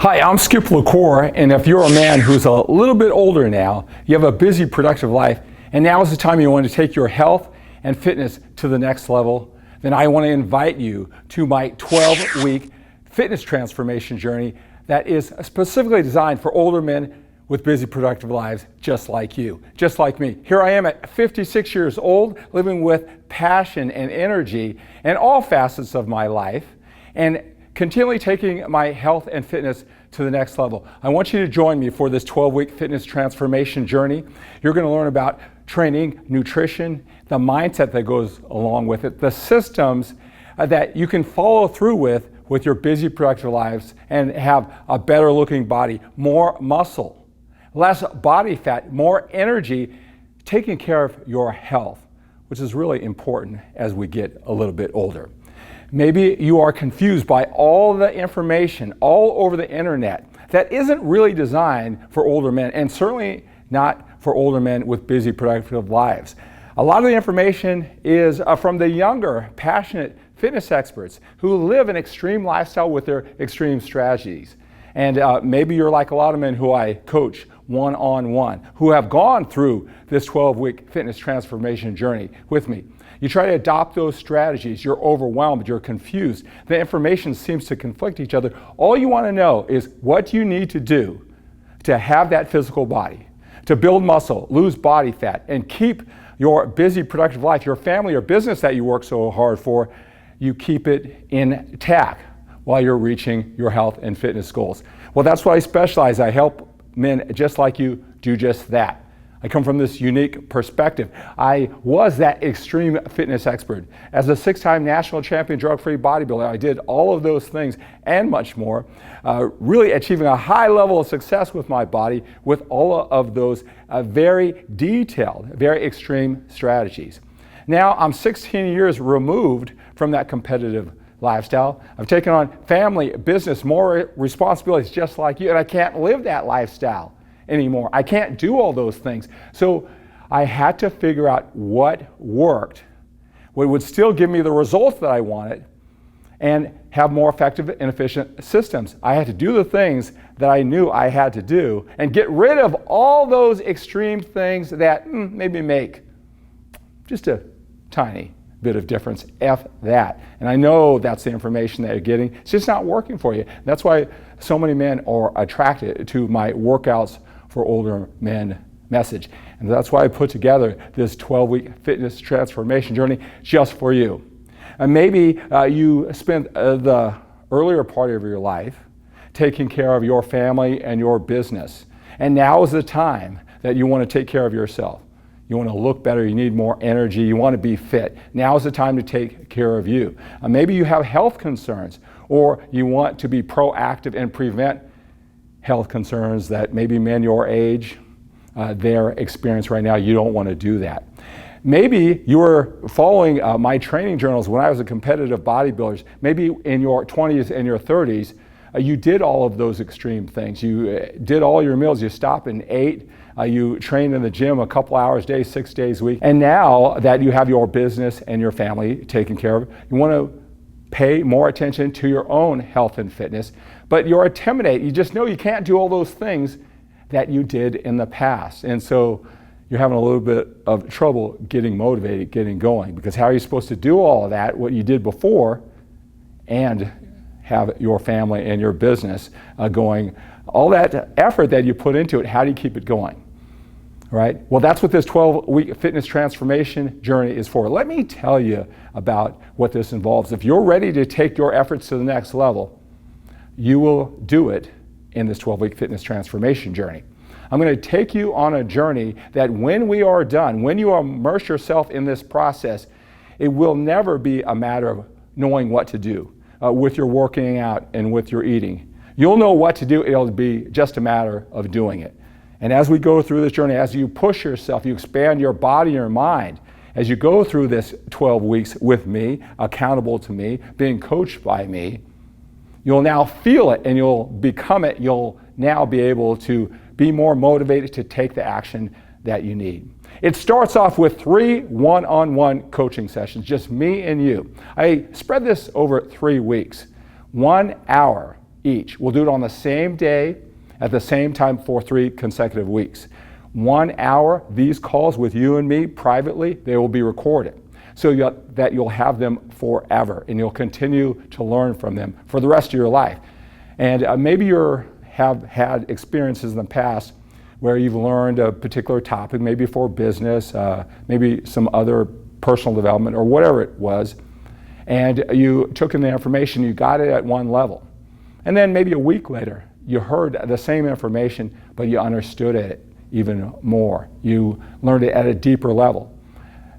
Hi, I'm Skip LaCour, and if you're a man who's a little bit older now, you have a busy, productive life, and now is the time you want to take your health and fitness to the next level, then I want to invite you to my 12-week fitness transformation journey that is specifically designed for older men with busy, productive lives just like you, just like me. Here I am at 56 years old, living with passion and energy in all facets of my life, and continually taking my health and fitness to the next level. I want you to join me for this 12-week fitness transformation journey. You're going to learn about training, nutrition, the mindset that goes along with it, the systems that you can follow through with your busy, productive lives and have a better looking body, more muscle, less body fat, more energy, taking care of your health, which is really important as we get a little bit older. Maybe you are confused by all the information all over the internet that isn't really designed for older men, and certainly not for older men with busy, productive lives. A lot of the information is from the younger, passionate fitness experts who live an extreme lifestyle with their extreme strategies. And maybe you're like a lot of men who I coach one-on-one, who have gone through this 12-week fitness transformation journey with me. You try to adopt those strategies, you're overwhelmed, you're confused, the information seems to conflict each other. All you want to know is what you need to do to have that physical body, to build muscle, lose body fat, and keep your busy, productive life, your family, your business that you work so hard for, you keep it intact while you're reaching your health and fitness goals. Well, that's what I specialize. I help men just like you do just that. I come from this unique perspective. I was that extreme fitness expert. As a 6-time national champion drug-free bodybuilder, I did all of those things and much more, really achieving a high level of success with my body with all of those very detailed, very extreme strategies. Now I'm 16 years removed from that competitive lifestyle. I've taken on family, business, more responsibilities just like you, and I can't live that lifestyle anymore. I can't do all those things. So I had to figure out what worked, what would still give me the results that I wanted, and have more effective and efficient systems. I had to do the things that I knew I had to do and get rid of all those extreme things that maybe make just a tiny bit of difference, F that. And I know that's the information that you're getting. It's just not working for you. That's why so many men are attracted to my workouts for older men message. And that's why I put together this 12-week fitness transformation journey just for you. And maybe you spent the earlier part of your life taking care of your family and your business. And now is the time that you want to take care of yourself. You want to look better, you need more energy, you want to be fit. Now is the time to take care of you. Maybe you have health concerns, or you want to be proactive and prevent health concerns that maybe men your age, their experience right now, you don't want to do that. Maybe you were following my training journals when I was a competitive bodybuilder. Maybe in your 20s and your 30s, you did all of those extreme things. You did all your meals, you stopped and ate, you trained in the gym a couple hours a day, 6 days a week. And now that you have your business and your family taken care of, you want to pay more attention to your own health and fitness, but you're intimidated. You just know you can't do all those things that you did in the past. And so you're having a little bit of trouble getting motivated, getting going, because how are you supposed to do all of that, what you did before, and have your family and your business going? All that effort that you put into it, how do you keep it going? Right? Well, that's what this 12-week fitness transformation journey is for. Let me tell you about what this involves. If you're ready to take your efforts to the next level, you will do it in this 12-week fitness transformation journey. I'm going to take you on a journey that when we are done, when you immerse yourself in this process, it will never be a matter of knowing what to do with your working out and with your eating. You'll know what to do. It'll be just a matter of doing it. And as we go through this journey, as you push yourself, you expand your body and your mind, as you go through this 12 weeks with me, accountable to me, being coached by me, you'll now feel it and you'll become it. You'll now be able to be more motivated to take the action that you need. It starts off with 3 one-on-one coaching sessions, just me and you. I spread this over 3 weeks. 1 hour each. We'll do it on the same day at the same time for 3 consecutive weeks. 1 hour, these calls with you and me privately, they will be recorded so that you'll have them forever and you'll continue to learn from them for the rest of your life. And maybe you have had experiences in the past where you've learned a particular topic, maybe for business, maybe some other personal development or whatever it was, and you took in the information, you got it at one level. And then maybe a week later, you heard the same information, but you understood it even more. You learned it at a deeper level.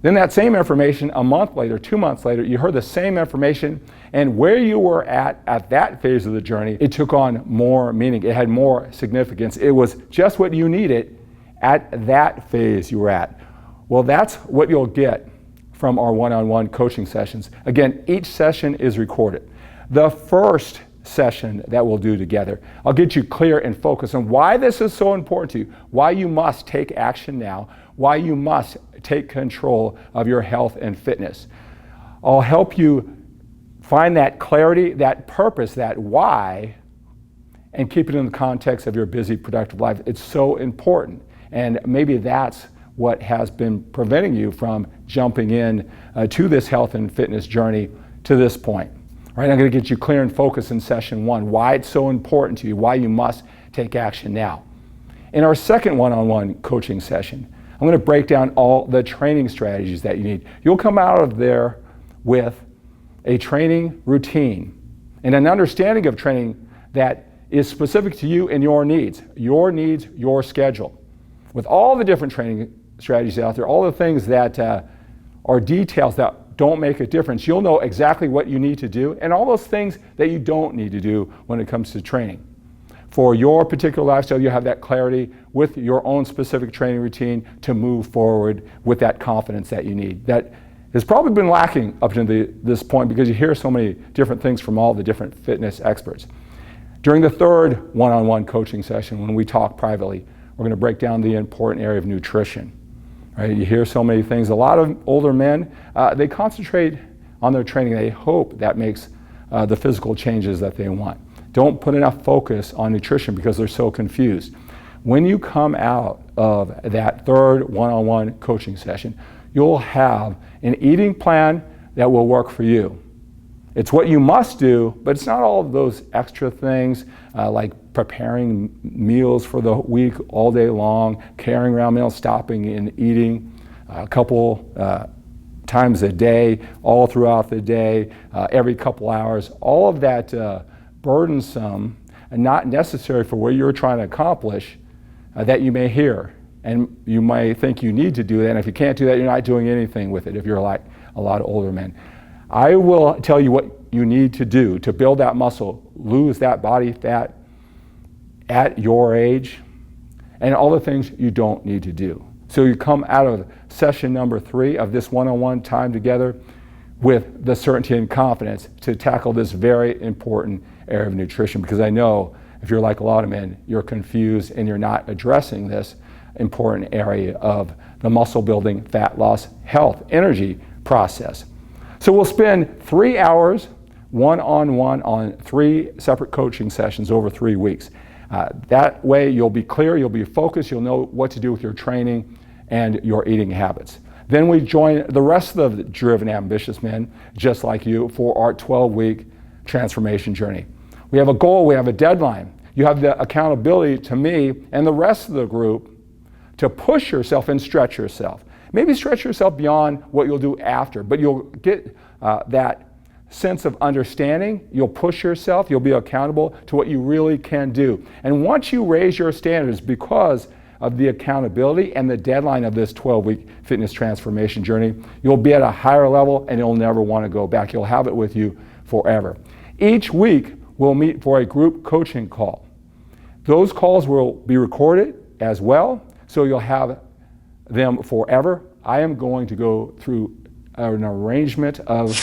Then that same information, a month later, 2 months later, you heard the same information, and where you were at that phase of the journey, it took on more meaning. It had more significance. It was just what you needed at that phase you were at. Well, that's what you'll get from our one-on-one coaching sessions. Again, each session is recorded. The first session that we'll do together, I'll get you clear and focused on why this is so important to you, why you must take action now, why you must take control of your health and fitness. I'll help you find that clarity, that purpose, that why, and keep it in the context of your busy, productive life. It's so important. And maybe that's what has been preventing you from jumping in to this health and fitness journey to this point. All right, I'm going to get you clear and focused in session 1, why it's so important to you, why you must take action now. In our second one-on-one coaching session, I'm going to break down all the training strategies that you need. You'll come out of there with a training routine and an understanding of training that is specific to you and your needs, your schedule. With all the different training strategies out there, all the things that are details that don't make a difference, you'll know exactly what you need to do and all those things that you don't need to do when it comes to training. For your particular lifestyle, you have that clarity with your own specific training routine to move forward with that confidence that you need. That has probably been lacking up to this point because you hear so many different things from all the different fitness experts. During the third one-on-one coaching session, when we talk privately, we're going to break down the important area of nutrition. Right? You hear so many things. A lot of older men, they concentrate on their training. They hope that makes the physical changes that they want. Don't put enough focus on nutrition because they're so confused. When you come out of that third one-on-one coaching session, you'll have an eating plan that will work for you. It's what you must do, but it's not all of those extra things like preparing meals for the week all day long, carrying around meals, stopping and eating a couple times a day, all throughout the day, every couple hours. All of that burdensome and not necessary for what you're trying to accomplish that you may hear. And you might think you need to do that, and if you can't do that, you're not doing anything with it if you're like a lot of older men. I will tell you what you need to do to build that muscle, lose that body fat at your age, and all the things you don't need to do. So you come out of session number 3 of this one-on-one time together with the certainty and confidence to tackle this very important area of nutrition, because I know if you're like a lot of men, you're confused and you're not addressing this important area of the muscle building, fat loss, health, energy process. So we'll spend 3 hours one-on-one on 3 separate coaching sessions over 3 weeks. That way you'll be clear, you'll be focused, you'll know what to do with your training and your eating habits. Then we join the rest of the driven, ambitious men, just like you, for our 12-week transformation journey. We have a goal, we have a deadline. You have the accountability to me and the rest of the group to push yourself and stretch yourself. Maybe stretch yourself beyond what you'll do after, but you'll get that sense of understanding. You'll push yourself, you'll be accountable to what you really can do. And once you raise your standards because of the accountability and the deadline of this 12-week fitness transformation journey, you'll be at a higher level and you'll never want to go back. You'll have it with you forever. Each week, we'll meet for a group coaching call. Those calls will be recorded as well, so you'll have them forever. I am going to go through an arrangement of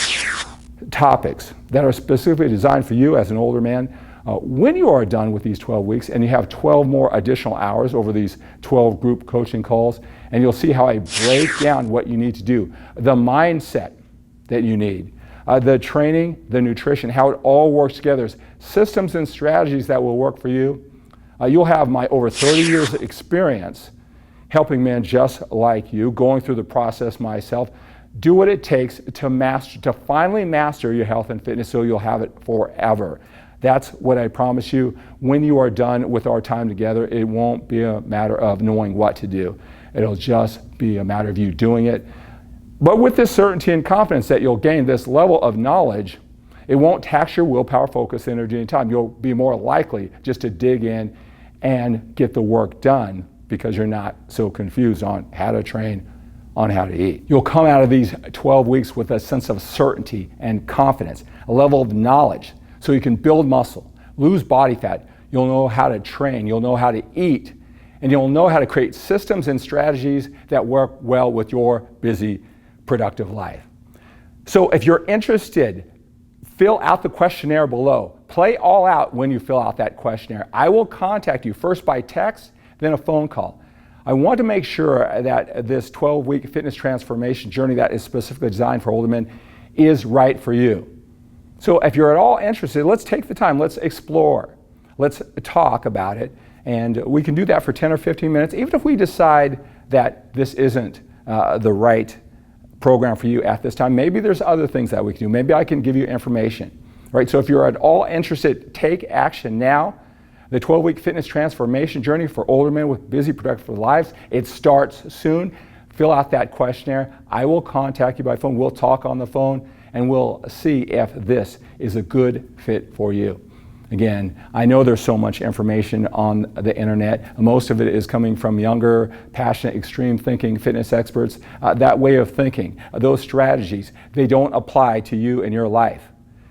topics that are specifically designed for you as an older man. When you are done with these 12 weeks and you have 12 more additional hours over these 12 group coaching calls, and you'll see how I break down what you need to do, the mindset that you need, The training, the nutrition, how it all works together. Systems and strategies that will work for you. You'll have my over 30 years of experience helping men just like you, going through the process myself. Do what it takes to finally master your health and fitness so you'll have it forever. That's what I promise you. When you are done with our time together, it won't be a matter of knowing what to do. It'll just be a matter of you doing it. But with this certainty and confidence that you'll gain this level of knowledge, it won't tax your willpower, focus, energy, and time. You'll be more likely just to dig in and get the work done because you're not so confused on how to train, on how to eat. You'll come out of these 12 weeks with a sense of certainty and confidence, a level of knowledge, so you can build muscle, lose body fat. You'll know how to train, you'll know how to eat, and you'll know how to create systems and strategies that work well with your busy, productive life. So if you're interested, fill out the questionnaire below. Play all out when you fill out that questionnaire. I will contact you first by text, then a phone call. I want to make sure that this 12-week fitness transformation journey that is specifically designed for older men is right for you. So if you're at all interested, let's take the time, let's explore, let's talk about it, and we can do that for 10 or 15 minutes, even if we decide that this isn't the right program for you at this time. Maybe there's other things that we can do. Maybe I can give you information, right? So if you're at all interested, take action now. The 12-week fitness transformation journey for older men with busy, productive lives, it starts soon. Fill out that questionnaire. I will contact you by phone. We'll talk on the phone, and we'll see if this is a good fit for you. Again, I know there's so much information on the internet. Most of it is coming from younger, passionate, extreme thinking fitness experts. That way of thinking, those strategies, they don't apply to you in your life.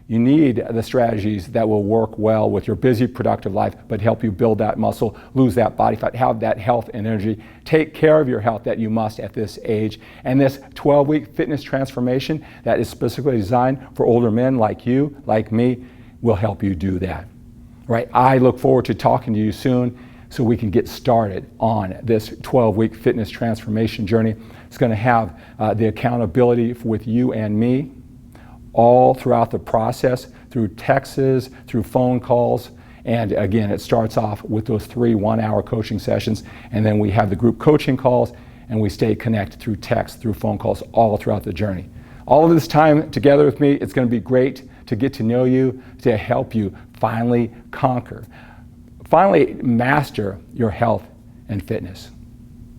You need the strategies that will work well with your busy, productive life, but help you build that muscle, lose that body fat, have that health and energy, take care of your health that you must at this age. And this 12-week fitness transformation that is specifically designed for older men like you, like me, will help you do that. Right? I look forward to talking to you soon so we can get started on this 12-week fitness transformation journey. It's going to have the accountability with you and me all throughout the process, through texts, through phone calls. And again, it starts off with those 3 one-hour coaching sessions, and then we have the group coaching calls, and we stay connected through text, through phone calls, all throughout the journey. All of this time together with me, it's going to be great to get to know you, to help you finally conquer, finally master your health and fitness.